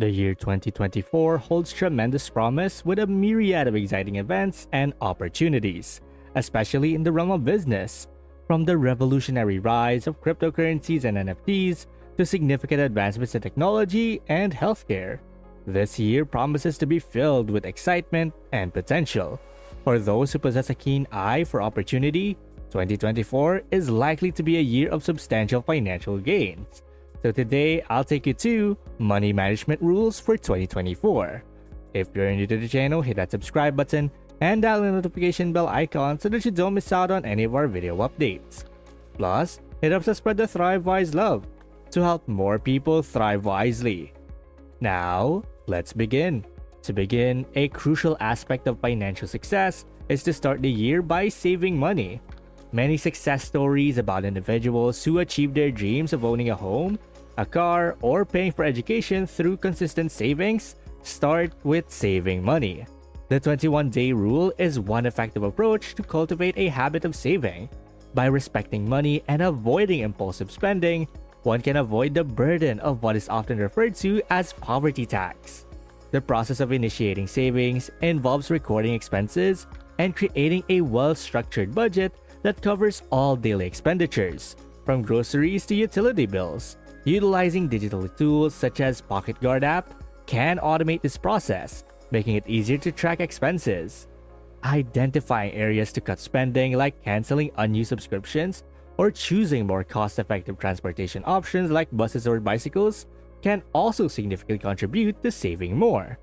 The year 2024 holds tremendous promise with a myriad of exciting events and opportunities, especially in the realm of business. From the revolutionary rise of cryptocurrencies and NFTs to significant advancements in technology and healthcare, this year promises to be filled with excitement and potential. For those who possess a keen eye for opportunity, 2024 is likely to be a year of substantial financial gains. So today, I'll take you to money management rules for 2024. If you're new to the channel, hit that subscribe button and dial the notification bell icon so that you don't miss out on any of our video updates. Plus, it helps us spread the Thrive Wise love to help more people thrive wisely. Now, let's begin. To begin, a crucial aspect of financial success is to start the year by saving money. Many success stories about individuals who achieve their dreams of owning a home, a car, or paying for education through consistent savings start with saving money. The 21-day rule is one effective approach to cultivate a habit of saving. By respecting money and avoiding impulsive spending, one can avoid the burden of what is often referred to as poverty tax. The process of initiating savings involves recording expenses and creating a well-structured budget that covers all daily expenditures, from groceries to utility bills. Utilizing digital tools such as Pocket Guard app can automate this process, making it easier to track expenses. Identifying areas to cut spending, like canceling unused subscriptions or choosing more cost-effective transportation options like buses or bicycles, can also significantly contribute to saving more.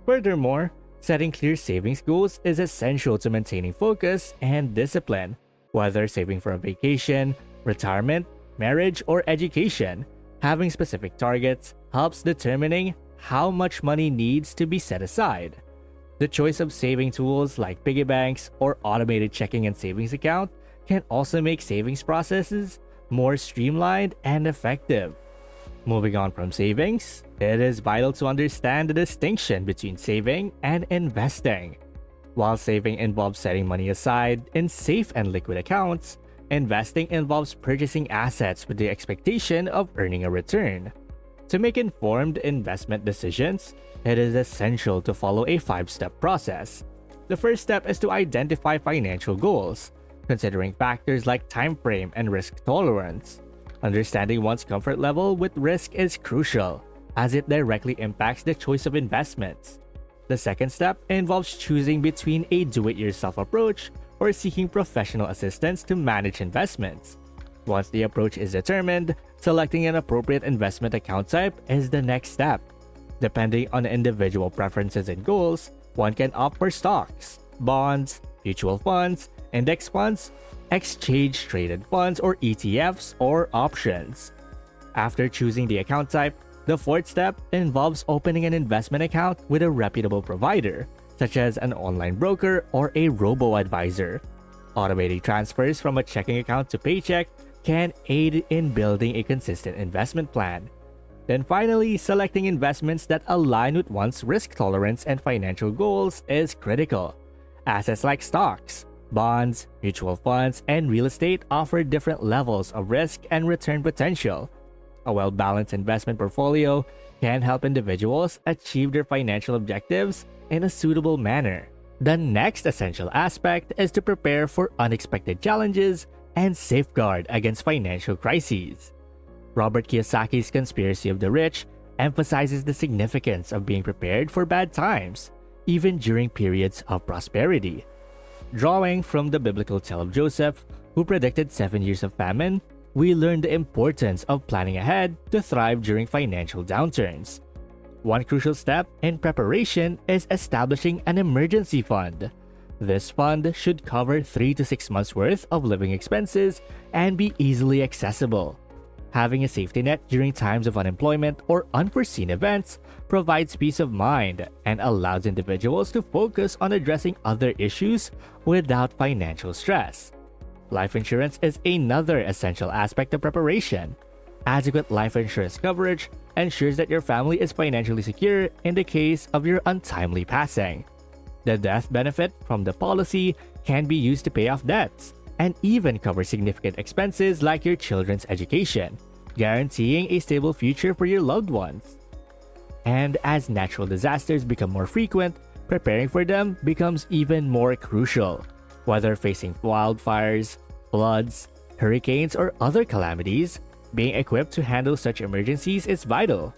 Furthermore, setting clear savings goals is essential to maintaining focus and discipline. Whether saving for a vacation, retirement, marriage, or education, having specific targets helps determining how much money needs to be set aside. The choice of saving tools like piggy banks or automated checking and savings account can also make savings processes more streamlined and effective. Moving on from savings, it is vital to understand the distinction between saving and investing. While saving involves setting money aside in safe and liquid accounts, investing involves purchasing assets with the expectation of earning a return. To make informed investment decisions, it is essential to follow a 5-step process. The first step is to identify financial goals, considering factors like time frame and risk tolerance. Understanding one's comfort level with risk is crucial, as it directly impacts the choice of investments. The second step involves choosing between a do-it-yourself approach or seeking professional assistance to manage investments. Once the approach is determined, selecting an appropriate investment account type is the next step. Depending on individual preferences and goals, one can opt for stocks, bonds, mutual funds, index funds, exchange-traded funds or ETFs, or options. After choosing the account type, the fourth step involves opening an investment account with a reputable provider, such as an online broker or a robo-advisor. Automating transfers from a checking account to paycheck can aid in building a consistent investment plan. Then finally, selecting investments that align with one's risk tolerance and financial goals is critical. Assets like stocks, bonds, mutual funds, and real estate offer different levels of risk and return potential. A well-balanced investment portfolio can help individuals achieve their financial objectives in a suitable manner. The next essential aspect is to prepare for unexpected challenges and safeguard against financial crises. Robert Kiyosaki's Conspiracy of the Rich emphasizes the significance of being prepared for bad times, even during periods of prosperity. Drawing from the biblical tale of Joseph, who predicted 7 years of famine, we learn the importance of planning ahead to thrive during financial downturns. One crucial step in preparation is establishing an emergency fund. This fund should cover 3 to 6 months' worth of living expenses and be easily accessible. Having a safety net during times of unemployment or unforeseen events provides peace of mind and allows individuals to focus on addressing other issues without financial stress. Life insurance is another essential aspect of preparation. Adequate life insurance coverage ensures that your family is financially secure in the case of your untimely passing. The death benefit from the policy can be used to pay off debts and even cover significant expenses like your children's education, guaranteeing a stable future for your loved ones. And as natural disasters become more frequent, preparing for them becomes even more crucial. Whether facing wildfires, floods, hurricanes, or other calamities, being equipped to handle such emergencies is vital.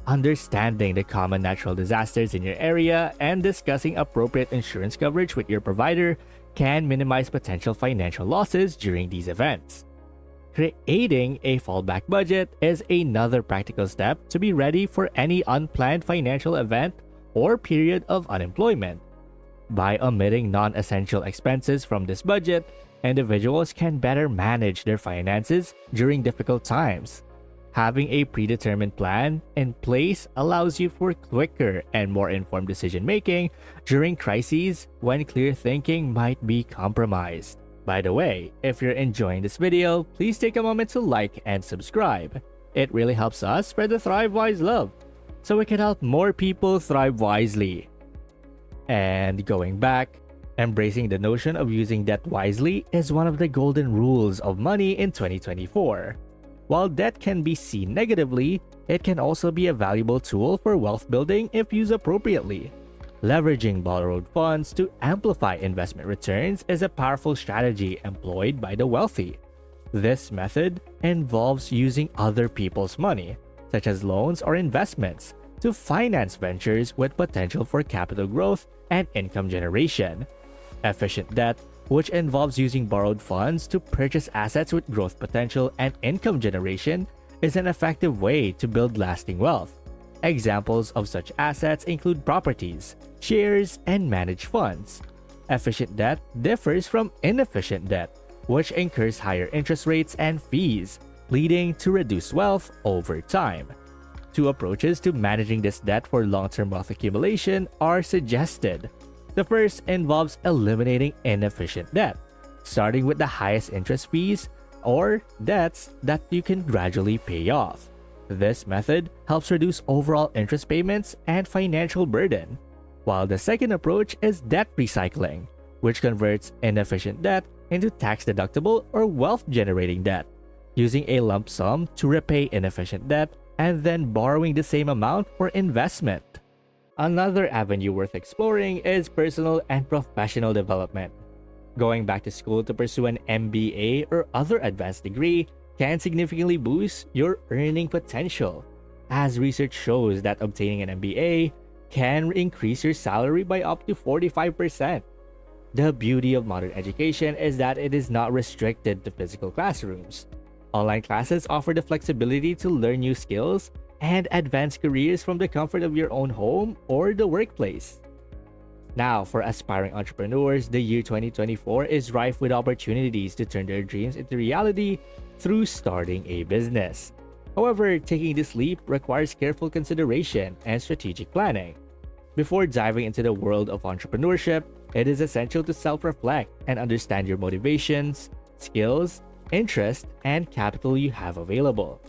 Understanding the common natural disasters in your area and discussing appropriate insurance coverage with your provider can minimize potential financial losses during these events. Creating a fallback budget is another practical step to be ready for any unplanned financial event or period of unemployment. By omitting non-essential expenses from this budget, individuals can better manage their finances during difficult times. Having a predetermined plan in place allows you for quicker and more informed decision-making during crises when clear thinking might be compromised. By the way, if you're enjoying this video, please take a moment to like and subscribe. It really helps us spread the Thrive Wise love, so we can help more people thrive wisely. And going back, embracing the notion of using debt wisely is one of the golden rules of money in 2024. While debt can be seen negatively, it can also be a valuable tool for wealth building if used appropriately. Leveraging borrowed funds to amplify investment returns is a powerful strategy employed by the wealthy. This method involves using other people's money, such as loans or investments, to finance ventures with potential for capital growth and income generation. Efficient debt, which involves using borrowed funds to purchase assets with growth potential and income generation, is an effective way to build lasting wealth. Examples of such assets include properties, shares, and managed funds. Efficient debt differs from inefficient debt, which incurs higher interest rates and fees, leading to reduced wealth over time. Two approaches to managing this debt for long-term wealth accumulation are suggested. The first involves eliminating inefficient debt, starting with the highest interest fees or debts that you can gradually pay off. This method helps reduce overall interest payments and financial burden, while the second approach is debt recycling, which converts inefficient debt into tax-deductible or wealth-generating debt, using a lump sum to repay inefficient debt and then borrowing the same amount for investment. Another avenue worth exploring is personal and professional development. Going back to school to pursue an MBA or other advanced degree can significantly boost your earning potential, as research shows that obtaining an MBA can increase your salary by up to 45%. The beauty of modern education is that it is not restricted to physical classrooms. Online classes offer the flexibility to learn new skills and advance careers from the comfort of your own home or the workplace. Now, for aspiring entrepreneurs, the year 2024 is rife with opportunities to turn their dreams into reality through starting a business. However, taking this leap requires careful consideration and strategic planning. Before diving into the world of entrepreneurship, it is essential to self-reflect and understand your motivations, skills, interests, and capital you have available.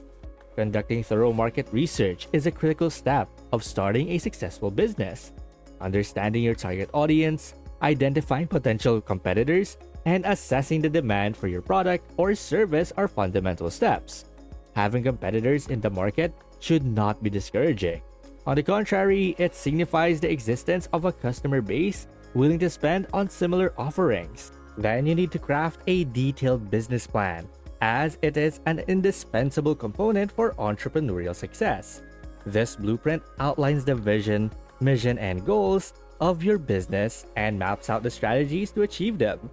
Conducting thorough market research is a critical step of starting a successful business. Understanding your target audience, identifying potential competitors, and assessing the demand for your product or service are fundamental steps. Having competitors in the market should not be discouraging. On the contrary, it signifies the existence of a customer base willing to spend on similar offerings. Then you need to craft a detailed business plan, as it is an indispensable component for entrepreneurial success. This blueprint outlines the vision, mission, and goals of your business and maps out the strategies to achieve them.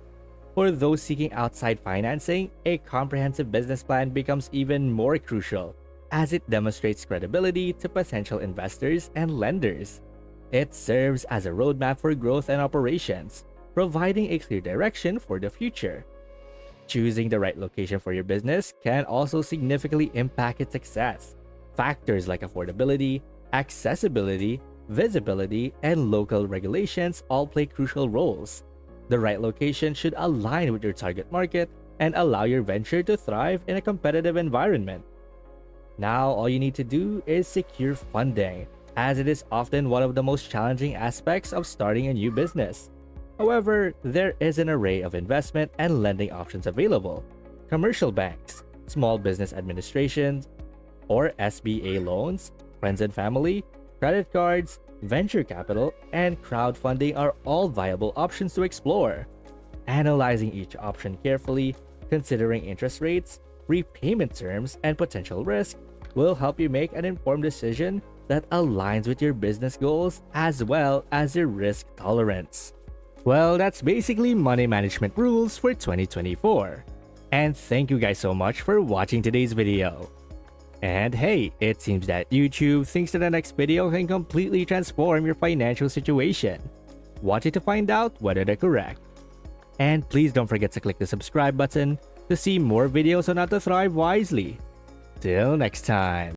For those seeking outside financing, a comprehensive business plan becomes even more crucial, as it demonstrates credibility to potential investors and lenders. It serves as a roadmap for growth and operations, providing a clear direction for the future. Choosing the right location for your business can also significantly impact its success. Factors like affordability, accessibility, visibility, and local regulations all play crucial roles. The right location should align with your target market and allow your venture to thrive in a competitive environment. Now, all you need to do is secure funding, as it is often one of the most challenging aspects of starting a new business. However, there is an array of investment and lending options available. Commercial banks, small business administrations, or SBA loans, friends and family, credit cards, venture capital, and crowdfunding are all viable options to explore. Analyzing each option carefully, considering interest rates, repayment terms, and potential risk will help you make an informed decision that aligns with your business goals as well as your risk tolerance. Well, that's basically money management rules for 2024. And thank you guys so much for watching today's video. And hey, it seems that YouTube thinks that the next video can completely transform your financial situation. Watch it to find out whether they're correct. And please don't forget to click the subscribe button to see more videos on how to thrive wisely. Till next time.